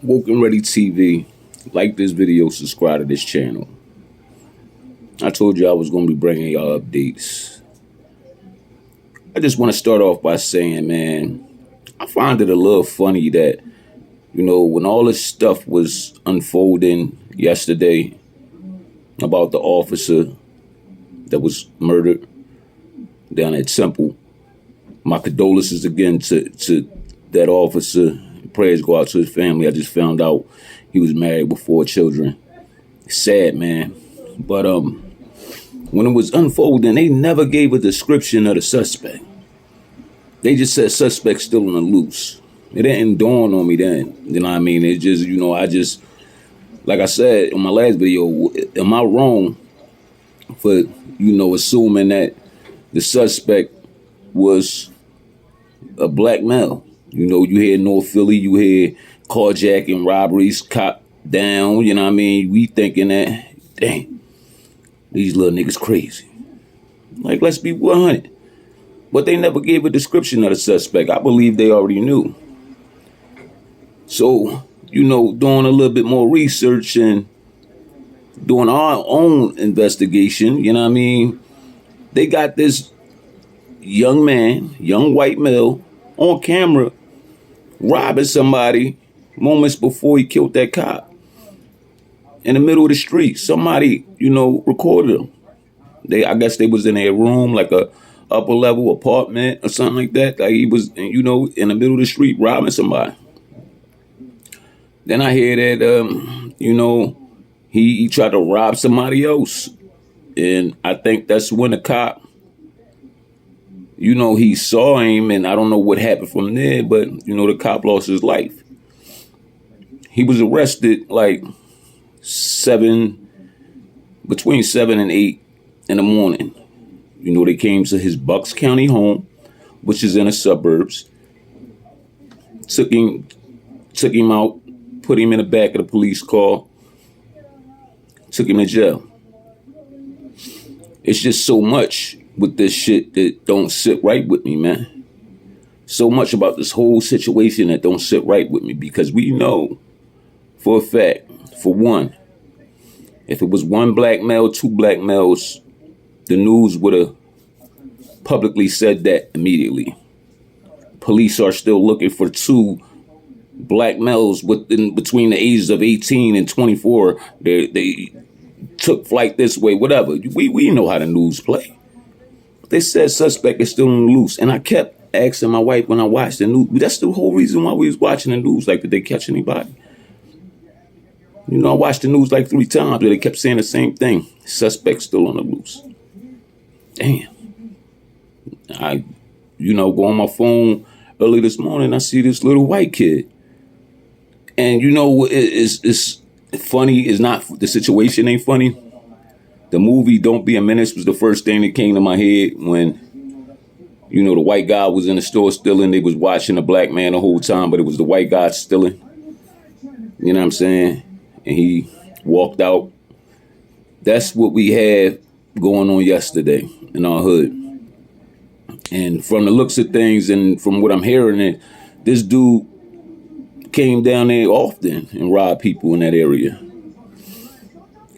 Woke and Ready TV. Like this video, subscribe to this channel. I told you I was going to be bringing y'all updates. I just want to start off by saying, man, I find it a little funny that, when all this stuff was unfolding yesterday about the officer that was murdered down at Temple, my condolences again to that officer. Prayers go out to his family. I just found out he was married with 4 children. Sad, man. But when it was unfolding, they never gave a description of the suspect. They just said suspect still on the loose. It didn't dawn on me then. You know what I mean? It just, like I said in my last video, am I wrong for, assuming that the suspect was a black male? You hear North Philly, you hear carjacking, robberies, cop down, you know what I mean? We thinking that, dang, these little niggas crazy. Like, let's be 100. But they never gave a description of the suspect. I believe they already knew. So, doing a little bit more research and doing our own investigation, you know what I mean? They got this young man, young white male, on camera robbing somebody moments before he killed that cop in the middle of the street. Somebody, recorded him. I guess they was in their room, like a upper level apartment or something like that. Like he was, in the middle of the street robbing somebody. Then I hear that, he tried to rob somebody else. And I think that's when the cop, he saw him, and I don't know what happened from there, but, the cop lost his life. He was arrested like between 7 and 8 in the morning. They came to his Bucks County home, which is in the suburbs, took him out, put him in the back of the police car, took him to jail. It's just so much with this shit that don't sit right with me, man. So much about this whole situation that don't sit right with me, because we know for a fact, for one, if it was one black male, 2 black males, the news would have publicly said that immediately. Police are still looking for 2 black males between the ages of 18 and 24. They took flight this way, whatever. We know how the news play. They said suspect is still on the loose. And I kept asking my wife when I watched the news. That's the whole reason why we was watching the news. Like, did they catch anybody? I watched the news like 3 times, but they kept saying the same thing. Suspect still on the loose. Damn. I, go on my phone early this morning, I see this little white kid. And it's funny. It's not, the situation ain't funny. The movie Don't Be a Menace was the first thing that came to my head when, the white guy was in the store stealing. They was watching the black man the whole time, but it was the white guy stealing. You know what I'm saying? And he walked out. That's what we had going on yesterday in our hood. And from the looks of things and from what I'm hearing, this dude came down there often and robbed people in that area.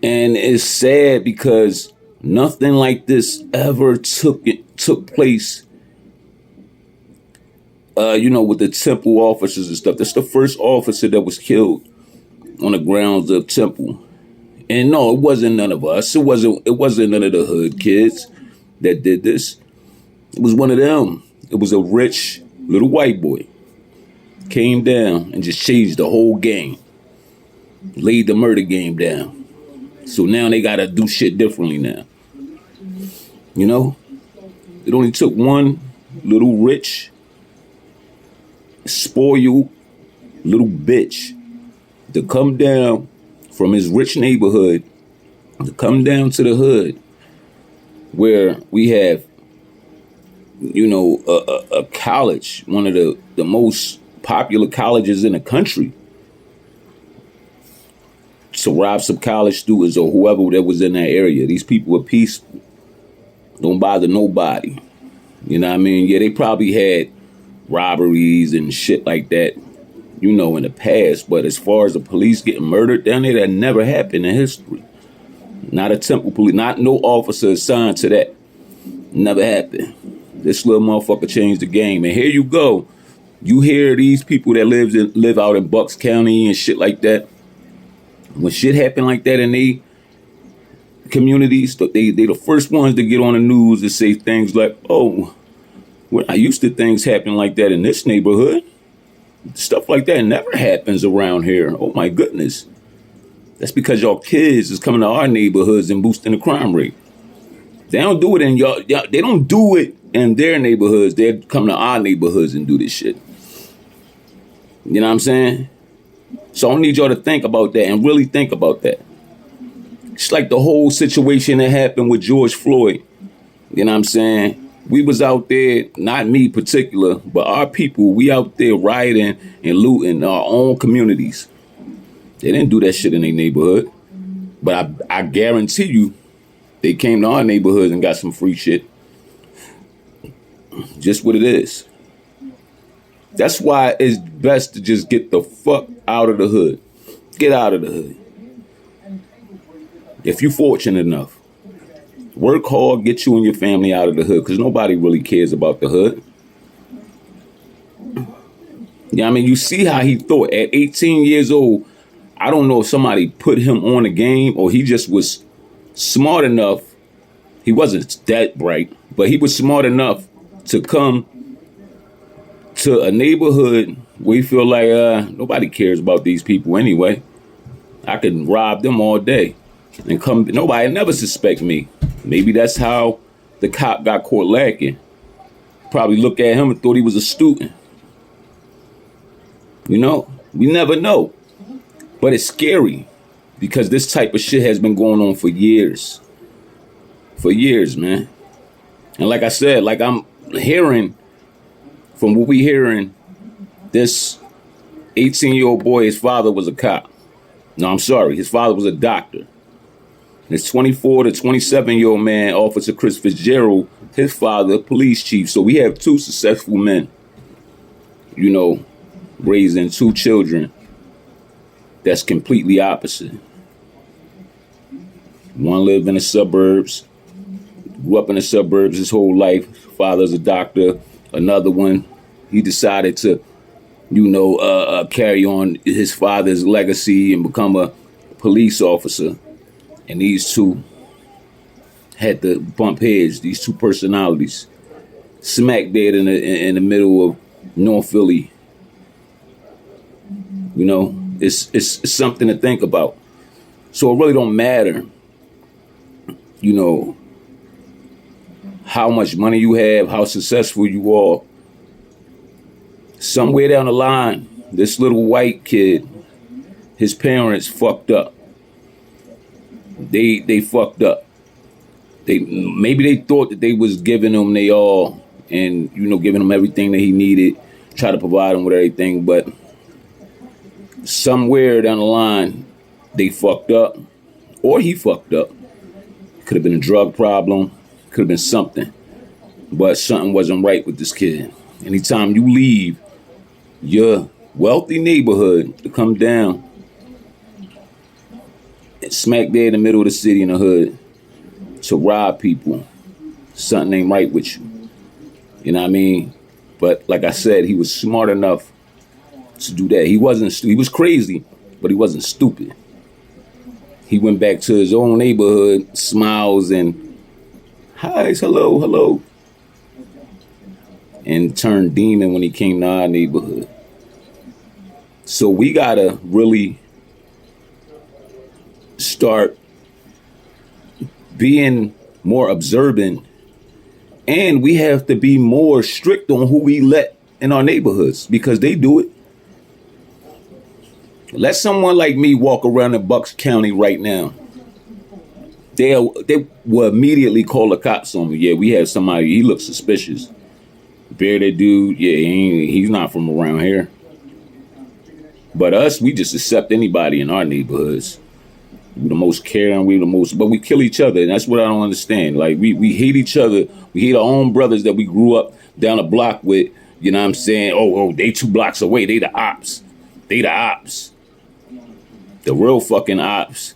And it's sad because nothing like this ever took place, with the Temple officers and stuff. That's the first officer that was killed on the grounds of Temple. And no, it wasn't none of us. It wasn't none of the hood kids that did this. It was one of them. It was a rich little white boy. Came down and just changed the whole game. Laid the murder game down. So now they gotta do shit differently now. It only took one little rich, spoiled little bitch to come down from his rich neighborhood, to come down to the hood where we have, a college, one of the most popular colleges in the country, to rob some college students or whoever that was in that area. These people are peaceful. Don't bother nobody. You know what I mean? Yeah, they probably had robberies and shit like that in the past. But as far as the police getting murdered down there, that never happened in history. Not a Temple police, not no officer assigned to that. Never happened. This little motherfucker changed the game. And here you go. You hear these people that live out in Bucks County and shit like that. When shit happen like that in they communities, they the first ones to get on the news and say things like, oh, we're not used to things happening like that in this neighborhood. Stuff like that never happens around here. Oh my goodness. That's because y'all kids is coming to our neighborhoods and boosting the crime rate. They don't do it in y'all. They don't do it in their neighborhoods. They come to our neighborhoods and do this shit. You know what I'm saying? So I need y'all to think about that and really think about that. It's like the whole situation that happened with George Floyd. You know what I'm saying? We was out there, not me particular, but our people, we out there rioting and looting our own communities. They didn't do that shit in their neighborhood. But I guarantee you, they came to our neighborhoods and got some free shit. Just what it is. That's why it's best to just get the fuck out of the hood. Get out of the hood. If you're fortunate enough. Work hard, get you and your family out of the hood, because nobody really cares about the hood. Yeah, I mean, you see how he thought at 18 years old. I don't know if somebody put him on a game or he just was smart enough. He wasn't that bright, but he was smart enough to come to a neighborhood where he feel like nobody cares about these people anyway. I can rob them all day and come. Nobody never suspect me. Maybe that's how the cop got caught lacking. Probably looked at him and thought he was a student. You know, we never know. But it's scary because this type of shit has been going on for years. For years, man. And like I said, like I'm hearing from what we hearing, this 18-year-old boy, his father was a cop. No, I'm sorry. His father was a doctor. This 24 to 27-year-old man, Officer Chris Fitzgerald, his father, police chief. So we have two successful men, you know, raising two children that's completely opposite. One lived in the suburbs, grew up in the suburbs his whole life. Father's a doctor. Another one, he decided to, carry on his father's legacy and become a police officer. And these two had to bump heads, these two personalities, smack dead in the middle of North Philly. You know, it's something to think about. So it really don't matter, you know, how much money you have, how successful you are. Somewhere down the line, this little white kid, his parents fucked up. They fucked up. Maybe they thought that they was giving him they all and, giving him everything that he needed, try to provide him with everything, but somewhere down the line, they fucked up, or he fucked up. Could have been a drug problem, could have been something, but something wasn't right with this kid. Anytime you leave your wealthy neighborhood to come down and smack dead in the middle of the city in the hood to rob people, something ain't right with you. You know what I mean? But like I said, he was smart enough to do that. He was crazy, but he wasn't stupid. He went back to his own neighborhood, smiles and hi's, hello, and turned demon when he came to our neighborhood. So we gotta really start being more observant, and we have to be more strict on who we let in our neighborhoods because they do it. Let someone like me walk around in Bucks County right now. They will immediately call the cops on me. Yeah, we have somebody, he looks suspicious. Bearded dude, yeah, he's not from around here. But us, we just accept anybody in our neighborhoods. We're the most caring, but we kill each other, and that's what I don't understand. Like, we hate each other. We hate our own brothers that we grew up down the block with, you know what I'm saying? Oh, they 2 blocks away, they the ops. They the ops. The real fucking ops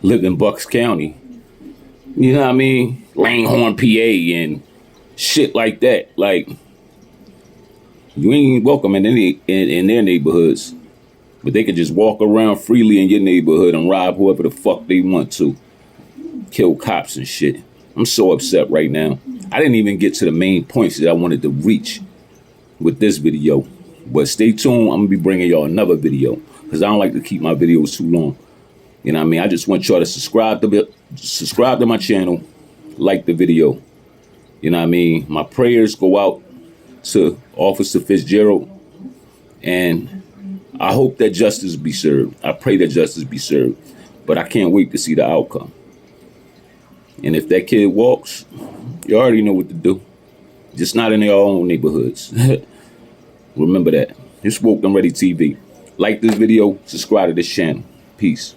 live in Bucks County. You know what I mean? Langhorne, PA, and shit like that. Like, you ain't welcome in their neighborhoods. But they can just walk around freely in your neighborhood and rob whoever the fuck they want to. Kill cops and shit. I'm so upset right now. I didn't even get to the main points that I wanted to reach with this video. But stay tuned. I'm going to be bringing y'all another video. Because I don't like to keep my videos too long. You know what I mean? I just want y'all to subscribe to my channel. Like the video. You know what I mean? My prayers go out to Officer Fitzgerald. And I hope that justice be served. I pray that justice be served. But I can't wait to see the outcome. And if that kid walks, you already know what to do. Just not in their own neighborhoods. Remember that. It's Woke and Ready TV. Like this video, subscribe to this channel. Peace.